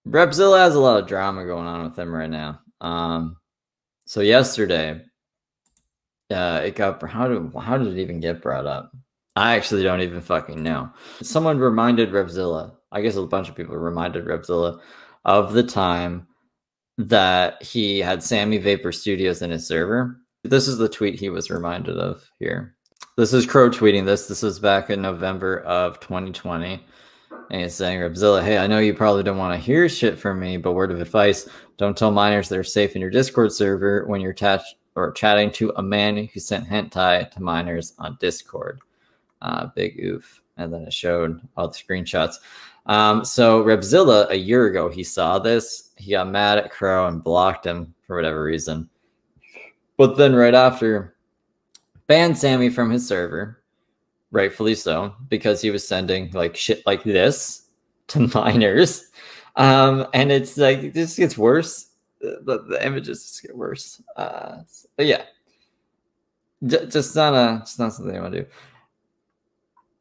Repzilla has a lot of drama going on with him right now. So yesterday, it got how did it even get brought up? I actually don't even fucking know. Someone reminded Repzilla, I guess a bunch of people reminded Repzilla of the time that he had SamiVapor Studios in his server. This is the tweet he was reminded of here. This is Crow tweeting this. This was back in November of 2020. And he's saying, Repzilla, hey, I know you probably don't want to hear shit from me, but word of advice, don't tell minors they're safe in your Discord server when you're chatting to a man who sent hentai to minors on Discord. Big oof. And then it showed all the screenshots. So Repzilla, a year ago, he saw this. He got mad at Crow and blocked him for whatever reason. But then right after, banned Sammy from his server. Rightfully so, because he was sending like shit like this to minors. And it's like, this gets worse. The images just get worse. But yeah, just not something I want to do.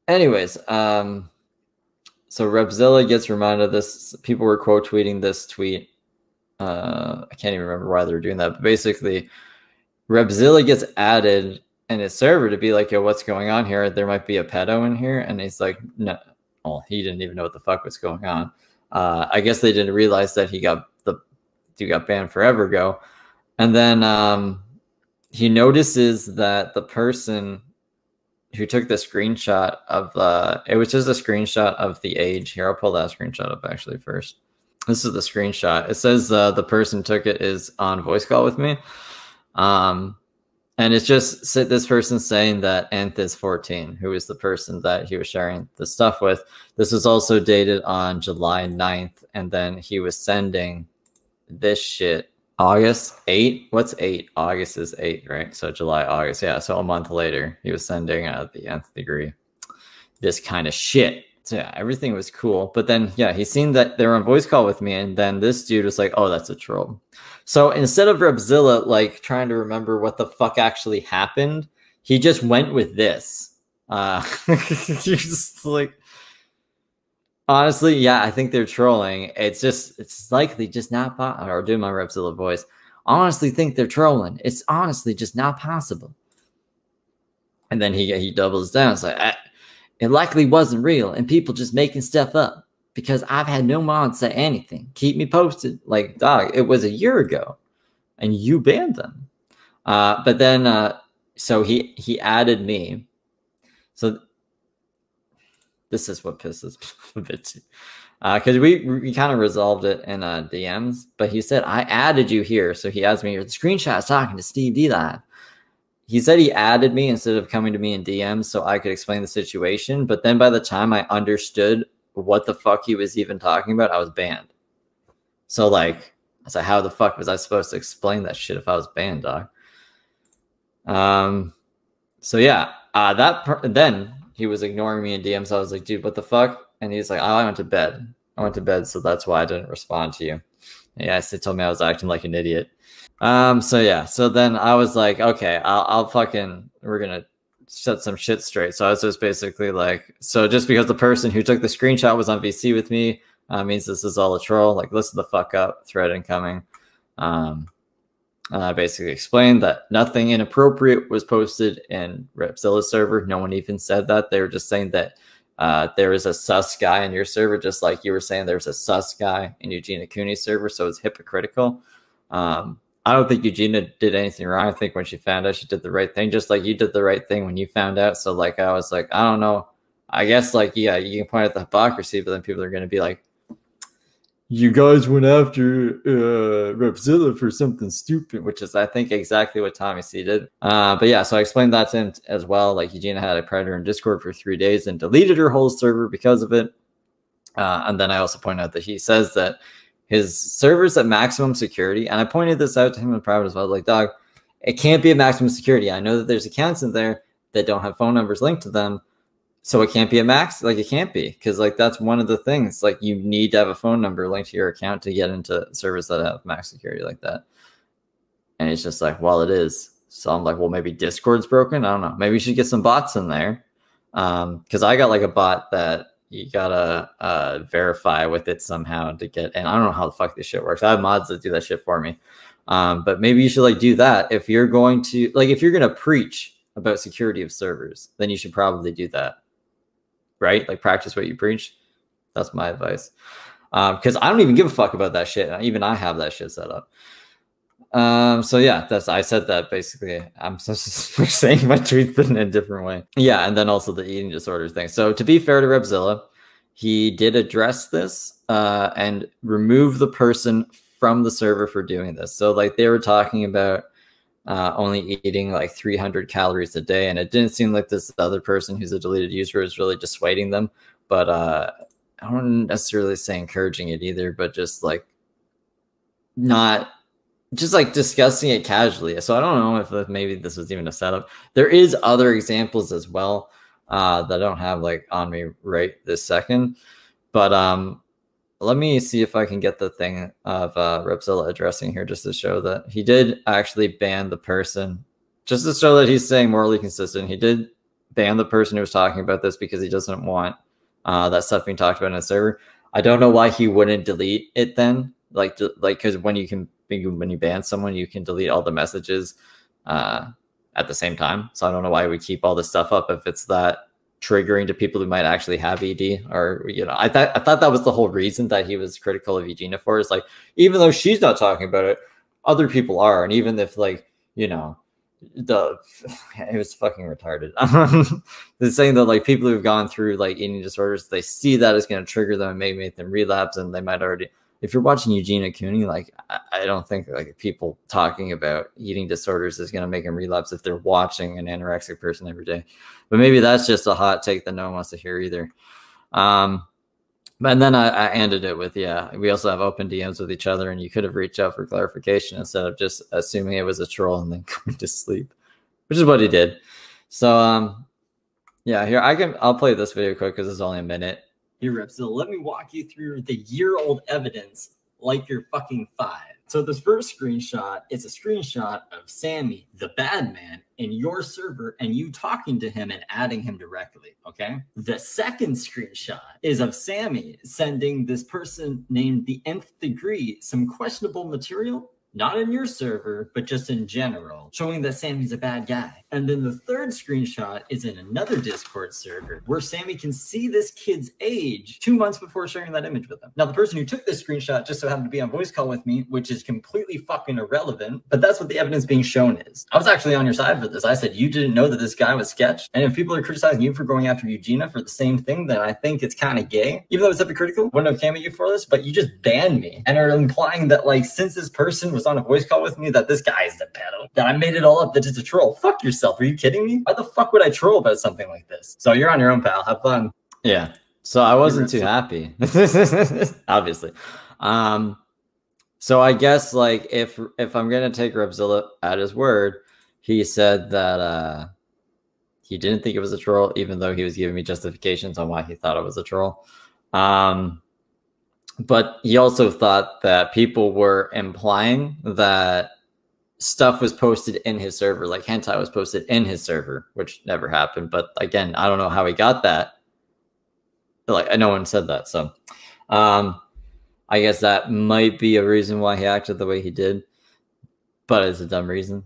Anyways, so Repzilla gets reminded of this. People were quote tweeting this tweet. I can't even remember why they were doing that, but basically Repzilla gets added in his server to be like, yo, what's going on here? There might be a pedo in here. And he's like, no. Well, he didn't even know what the fuck was going on. I guess they didn't realize that he got banned forever ago. And then he notices that the person who took the screenshot of it was just a screenshot of the age. Here, I'll pull that screenshot up actually first. This is the screenshot. It says the person took it is on voice call with me. And it's just this person saying that Nth is 14, who is the person that he was sharing the stuff with. This was also dated on July 9th. And then he was sending this shit August 8. What's 8? August is 8, right? So July, August. Yeah. So a month later, he was sending the Nth degree this kind of shit. So yeah, everything was cool. But then, yeah, he seen that they were on voice call with me. And then this dude was like, oh, that's a troll. So instead of Repzilla, like, trying to remember what the fuck actually happened, he just went with this. Just like, honestly, yeah, I think they're trolling. It's likely just not possible. Or do my Repzilla voice. Honestly think they're trolling. It's honestly just not possible. And then he doubles down. It's like, it likely wasn't real, and people just making stuff up because I've had no mod say anything. Keep me posted. Like, dog, it was a year ago, and you banned them. But then, so he added me. So this is what pisses me a bit too. Because we kind of resolved it in DMs, but he said, I added you here. So he asked me, the screenshot's talking to Steve D Live. He said he added me instead of coming to me in DMs so I could explain the situation. But then by the time I understood what the fuck he was even talking about, I was banned. So like, I was like, how the fuck was I supposed to explain that shit if I was banned, dog? So yeah, then he was ignoring me in DMs. So I was like, dude, what the fuck? And he's like, oh, I went to bed. So that's why I didn't respond to you. Yeah, he told me I was acting like an idiot. So yeah, so then I was like, okay, we're gonna set some shit straight. So I was just basically like, so just because the person who took the screenshot was on VC with me, means this is all a troll. Like, listen the fuck up, thread incoming. And I basically explained that nothing inappropriate was posted in Repzilla's server. No one even said that. They were just saying that there is a sus guy in your server, just like you were saying there's a sus guy in Eugenia Cooney's server. So it's hypocritical. I don't think Eugenia did anything wrong. I think when she found out, she did the right thing, just like you did the right thing when you found out. So like, I was like, I don't know. I guess like, yeah, you can point at the hypocrisy, but then people are going to be like, you guys went after Repzilla for something stupid, which is, I think, exactly what Tommy C did. But yeah, so I explained that to him as well. Like, Eugenia had a predator in Discord for 3 days and deleted her whole server because of it. And then I also pointed out that he says that his server's at maximum security. And I pointed this out to him in private as well. Like, dog, it can't be at maximum security. I know that there's accounts in there that don't have phone numbers linked to them. So it can't be a max. Like, it can't be. Because, like, that's one of the things. Like, you need to have a phone number linked to your account to get into servers that have max security like that. And it's just like, well, it is. So I'm like, well, maybe Discord's broken. I don't know. Maybe you should get some bots in there. Because I got, like, a bot that you gotta verify with it somehow to get. And I don't know how the fuck this shit works. I have mods that do that shit for me. But maybe you should like do that if you're going to like if you're gonna preach about security of servers, then you should probably do that, right? Like practice what you preach. That's my advice. Because I don't even give a fuck about that shit. Even I have that shit set up. So yeah, I said that basically. I'm just saying my tweets in a different way. Yeah, and then also the eating disorder thing. So to be fair to Repzilla, he did address this and remove the person from the server for doing this. So like they were talking about only eating like 300 calories a day, and it didn't seem like this other person who's a deleted user is really dissuading them. But I don't necessarily say encouraging it either, but just like not just like discussing it casually. So I don't know if maybe this was even a setup. There is other examples as well that I don't have like on me right this second, but let me see if I can get the thing of Repzilla addressing here just to show that he did actually ban the person, just to show that he's staying morally consistent. He did ban the person who was talking about this because he doesn't want that stuff being talked about in a server. I don't know why he wouldn't delete it then, like because when you ban someone, you can delete all the messages at the same time. So I don't know why we keep all this stuff up if it's that triggering to people who might actually have ED, or I thought that was the whole reason that he was critical of Eugenia for, is like, even though she's not talking about it, other people are, and even if like it was fucking retarded. They're saying that like people who've gone through like eating disorders, they see that it's going to trigger them and make them relapse, and they might already. If you're watching Eugenia Cooney, like I don't think like people talking about eating disorders is going to make them relapse if they're watching an anorexic person every day. But maybe that's just a hot take that no one wants to hear either. And then I ended it with, yeah, we also have open DMs with each other, and you could have reached out for clarification instead of just assuming it was a troll and then going to sleep, which is what he did. So yeah, here I'll play this video quick because it's only a minute. Here, Repzilla, let me walk you through the year-old evidence like you're fucking 5. So this first screenshot is a screenshot of Sammy, the bad man, in your server, and you talking to him and adding him directly, okay? The second screenshot is of Sammy sending this person named the Nth Degree some questionable material, not in your server, but just in general, showing that Sammy's a bad guy. And then the third screenshot is in another Discord server where Sammy can see this kid's age 2 months before sharing that image with him. Now, the person who took this screenshot just so happened to be on voice call with me, which is completely fucking irrelevant, but that's what the evidence being shown is. I was actually on your side for this. I said, you didn't know that this guy was sketch. And if people are criticizing you for going after Eugenia for the same thing, then I think it's kind of gay. Even though it's hypocritical, wouldn't have came at you for this, but you just banned me and are implying that like, since this person was on a voice call with me, that this guy is the pedo, that I made it all up, that it's a troll. Fuck yourself. Are you kidding me? Why the fuck would I troll about something like this? So you're on your own, pal. Have fun. Yeah. So I wasn't too happy, obviously. So I guess like if I'm gonna take Repzilla at his word, he said that he didn't think it was a troll, even though he was giving me justifications on why he thought it was a troll. But he also thought that people were implying that stuff was posted in his server, like hentai was posted in his server, which never happened. But again, I don't know how he got that. Like, no one said that. So I guess that might be a reason why he acted the way he did, but it's a dumb reason.